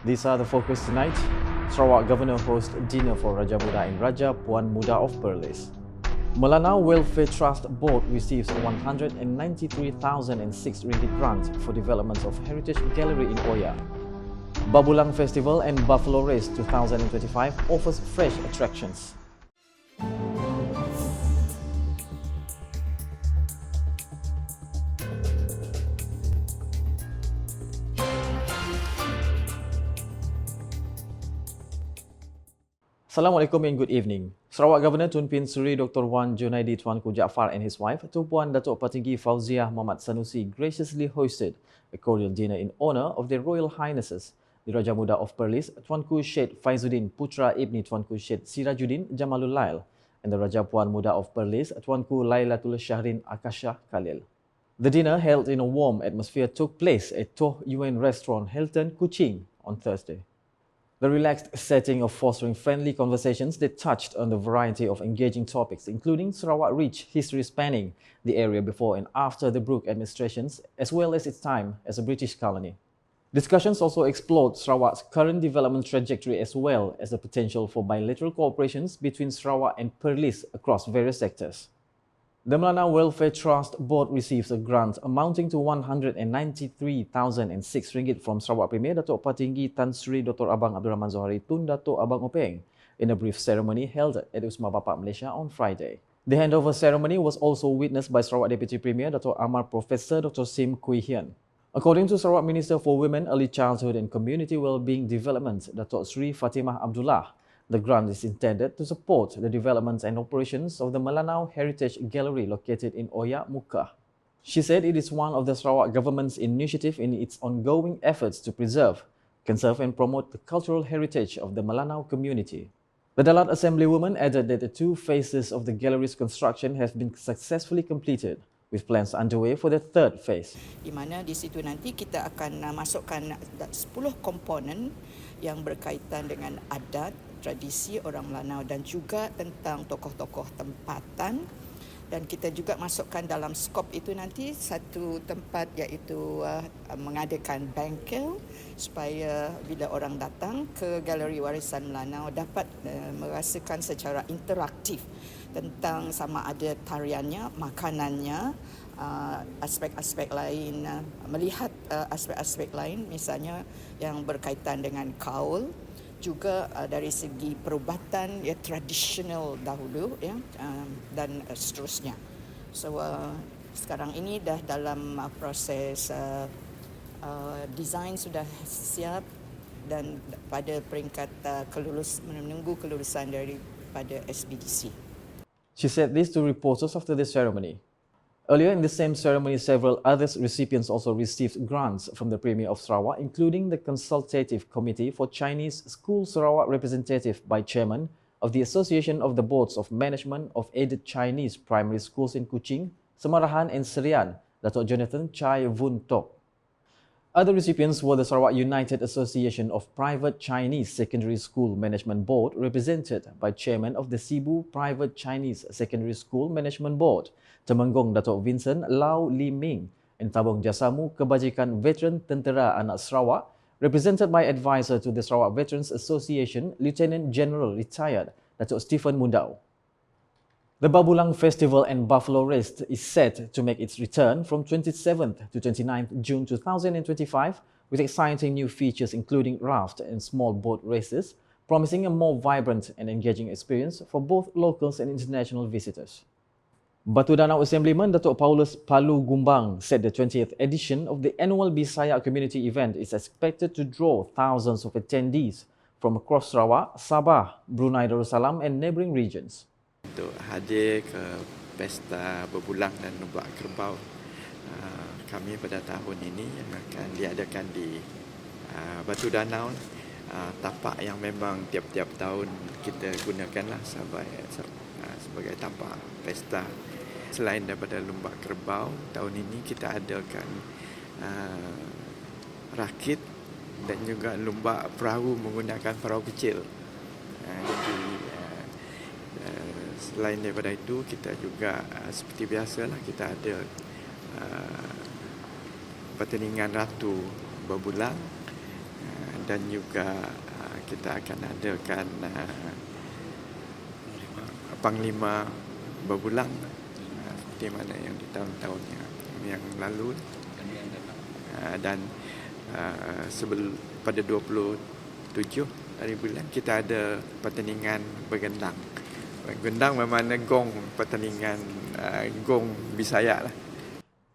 These are the focus tonight. Sarawak Governor hosts dinner for Raja Muda and Raja Puan Muda of Perlis. Melanau Welfare Trust Board receives a 193,006 ringgit grant for development of Heritage Gallery in Oya. Babulang Festival and Buffalo Race 2025 offers fresh attractions. Assalamualaikum and good evening. Sarawak Governor Tun Pin Suri Dr. Wan Junaidi Tuanku Jaafar and his wife, Puan Datuk Patinggi Fauziah Muhammad Sanusi graciously hosted a cordial dinner in honour of their Royal Highnesses, the Raja Muda of Perlis, Tuanku Syed Faizuddin Putra Ibni Tuanku Syed Sirajuddin Jamalul Lail, and the Raja Puan Muda of Perlis, Tuanku Lailatul Syahrin Akasha Khalil. The dinner, held in a warm atmosphere, took place at Toh Yuen Restaurant, Hilton, Kuching on Thursday. The relaxed setting of fostering friendly conversations that touched on the variety of engaging topics, including Sarawak's rich history spanning the area before and after the Brooke administrations, as well as its time as a British colony. Discussions also explored Sarawak's current development trajectory as well as the potential for bilateral cooperations between Sarawak and Perlis across various sectors. The Melanau Welfare Trust Board receives a grant amounting to 193,006 ringgit from Sarawak Premier Datuk Patinggi Tan Sri Dr. Abang Abdul Rahman Zohari Tun Datuk Abang Openg in a brief ceremony held at Wisma Bapak Malaysia on Friday. The handover ceremony was also witnessed by Sarawak Deputy Premier Datuk Amar Professor Dr. Sim Kui Hian. According to Sarawak Minister for Women, Early Childhood and Community Wellbeing Development, Datuk Sri Fatimah Abdullah, the grant is intended to support the development and operations of the Melanau Heritage Gallery located in Oya, Muka. She said it is one of the Sarawak government's initiative in its ongoing efforts to preserve, conserve and promote the cultural heritage of the Melanau community. The Dalat Assemblywoman added that the two phases of the gallery's construction have been successfully completed, with plans underway for the third phase. Di mana di situ nanti kita akan masukkan 10 komponen yang berkaitan dengan adat, tradisi orang Melanau dan juga tentang tokoh-tokoh tempatan, dan kita juga masukkan dalam skop itu nanti satu tempat iaitu mengadakan bengkel supaya bila orang datang ke Galeri Warisan Melanau dapat merasakan secara interaktif tentang sama ada tariannya, makanannya, aspek-aspek lain, melihat aspek-aspek lain misalnya yang berkaitan dengan kaul, juga dari segi perubatan ya tradisional dahulu ya, dan seterusnya. So sekarang ini dah dalam proses design sudah siap dan pada peringkat menunggu kelulusan daripada SBDC. She said this to reporters after the ceremony. Earlier in the same ceremony, several other recipients also received grants from the Premier of Sarawak, including the Consultative Committee for Chinese School Sarawak representative by Chairman of the Association of the Boards of Management of Aided Chinese Primary Schools in Kuching, Semarahan and Serian, Datuk Jonathan Chai Vun Tok. Other recipients were the Sarawak United Association of Private Chinese Secondary School Management Board, represented by Chairman of the Sibu Private Chinese Secondary School Management Board, Temenggong Datuk Vincent Lau Li Ming, and Tabung Jasamu Kebajikan Veteran Tentera Anak Sarawak, represented by advisor to the Sarawak Veterans Association, Lieutenant General Retired Datuk Stephen Mundau. The Babulang Festival and Buffalo Race is set to make its return from 27th to 29th June 2025 with exciting new features including raft and small boat races, promising a more vibrant and engaging experience for both locals and international visitors. Batu Danau Assemblyman Datuk Paulus Palu Gumbang said the 20th edition of the annual Bisaya community event is expected to draw thousands of attendees from across Sarawak, Sabah, Brunei Darussalam and neighbouring regions. Untuk hadir ke pesta berbulang dan lembak kerbau kami pada tahun ini yang akan diadakan di Batu Danau, tapak yang memang tiap-tiap tahun kita gunakanlah sebagai tapak pesta. Selain daripada lembak kerbau, tahun ini kita adakan rakit dan juga lembak perahu menggunakan perahu kecil. Jadi selain daripada itu, kita juga seperti biasalah kita ada pertandingan ratu berbulang dan juga kita akan adakan Panglima berbulang seperti mana yang di tahun-tahun yang lalu, dan pada 27 hari bulan kita ada pertandingan bergendang. Gendang bermakna gong, pertandingan gong Bisaya lah.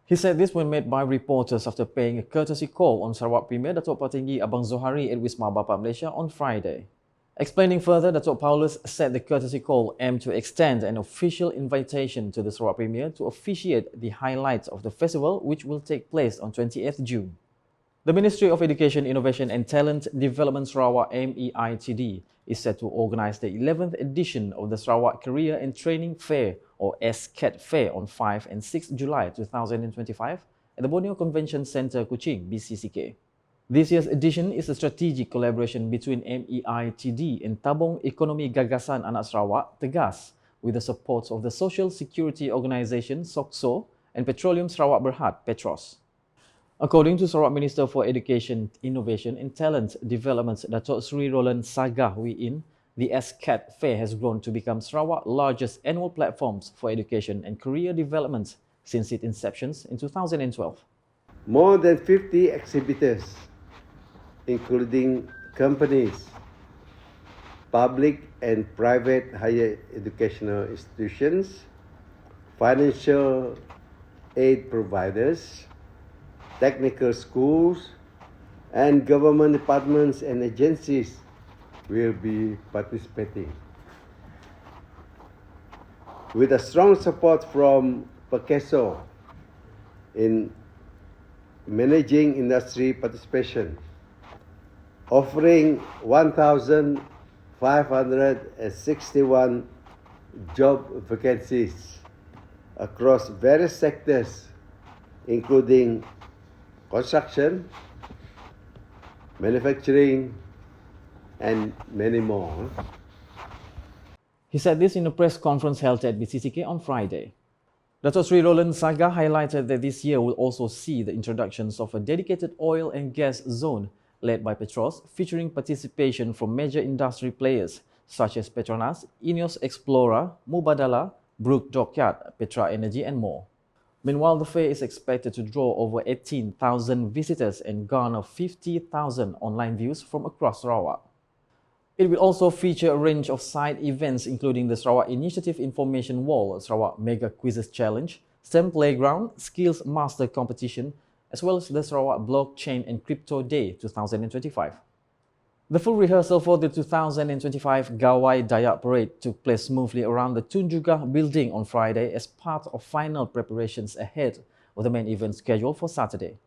He said this when met by reporters after paying a courtesy call on Sarawak Premier Datuk Patinggi Abang Zohari at Wisma Bapa Malaysia on Friday. Explaining further, Datuk Paulus said the courtesy call aimed to extend an official invitation to the Sarawak Premier to officiate the highlights of the festival, which will take place on 28th June. The Ministry of Education, Innovation and Talent Development Sarawak MEITD is set to organise the 11th edition of the Sarawak Career and Training Fair or SCAT Fair on 5 and 6 July 2025 at the Borneo Convention Centre, Kuching, BCCK. This year's edition is a strategic collaboration between MEITD and Tabung Ekonomi Gagasan Anak Sarawak, Tegas, with the support of the Social Security Organisation, SOCSO, and Petroleum Sarawak Berhad, Petros. According to Sarawak Minister for Education, Innovation and Talent Development, Datuk Sri Roland Sagah Wiin, the SCAT Fair has grown to become Sarawak's largest annual platforms for education and career development since its inception in 2012. More than 50 exhibitors, including companies, public and private higher educational institutions, financial aid providers, technical schools, and government departments and agencies will be participating. With a strong support from PERKESO in managing industry participation, offering 1,561 job vacancies across various sectors, including construction, manufacturing, and many more. He said this in a press conference held at BCCK on Friday. Datuk Sri Roland Sagah highlighted that this year will also see the introductions of a dedicated oil and gas zone led by Petros, featuring participation from major industry players such as Petronas, Ineos Explorer, Mubadala, Brook Dockyard, Petra Energy and more. Meanwhile, the fair is expected to draw over 18,000 visitors and garner 50,000 online views from across Sarawak. It will also feature a range of side events including the Sarawak Initiative Information Wall, Sarawak Mega Quizzes Challenge, STEM Playground, Skills Master Competition, as well as the Sarawak Blockchain and Crypto Day 2025. The full rehearsal for the 2025 Gawai Dayak Parade took place smoothly around the Tun Juga building on Friday as part of final preparations ahead of the main event scheduled for Saturday.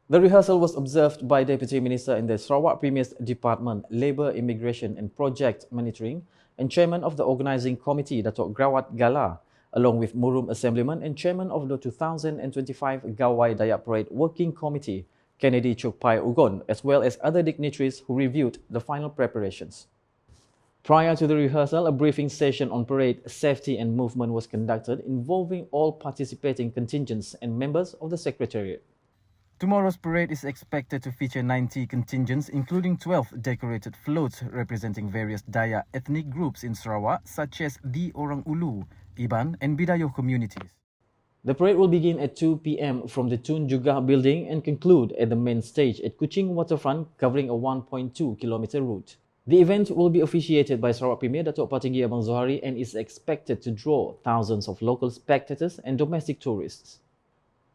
The rehearsal was observed by Deputy Minister in the Sarawak Premier's Department, Labour, Immigration and Project Monitoring and Chairman of the Organising Committee, Datuk Grawat Gala, along with Murum Assemblyman and Chairman of the 2025 Gawai Dayak Parade Working Committee, Kennedy Chokpai Ugon, as well as other dignitaries who reviewed the final preparations. Prior to the rehearsal, a briefing session on parade safety and movement was conducted involving all participating contingents and members of the Secretariat. Tomorrow's parade is expected to feature 90 contingents, including 12 decorated floats representing various Dayak ethnic groups in Sarawak, such as the Orang Ulu, Iban and Bidayo communities. The parade will begin at 2 p.m. from the Tun Juga building and conclude at the main stage at Kuching Waterfront, covering a 1.2-kilometer route. The event will be officiated by Sarawak Premier Datuk Patinggi Abang Zohari and is expected to draw thousands of local spectators and domestic tourists.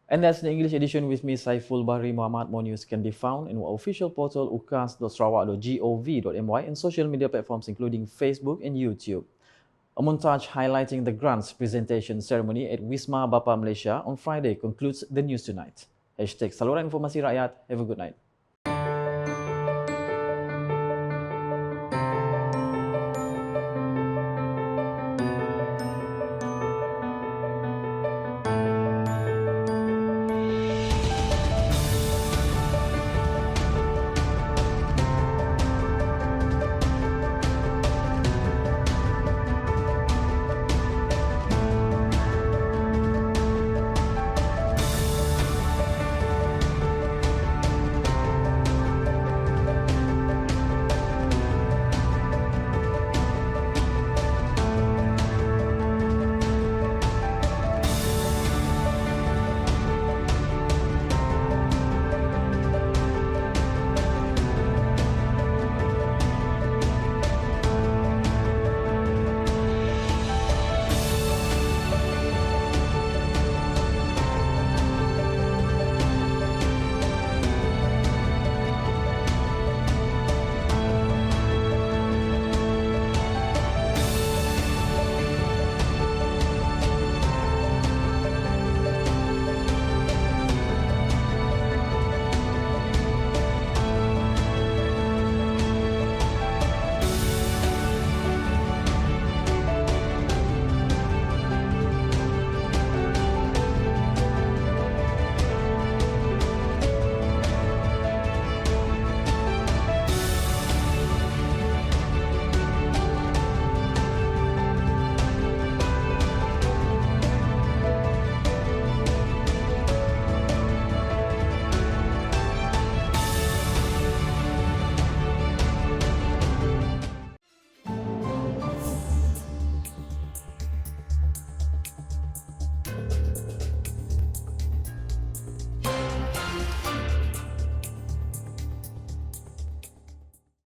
And that's the English edition with me, Saiful. Bahri Muhammad. More news can be found in our official portal ukas.sarawak.gov.my and social media platforms including Facebook and YouTube. A montage highlighting the grants presentation ceremony at Wisma Bapa Malaysia on Friday concludes the news tonight. #Saluran Informasi Rakyat. Have a good night.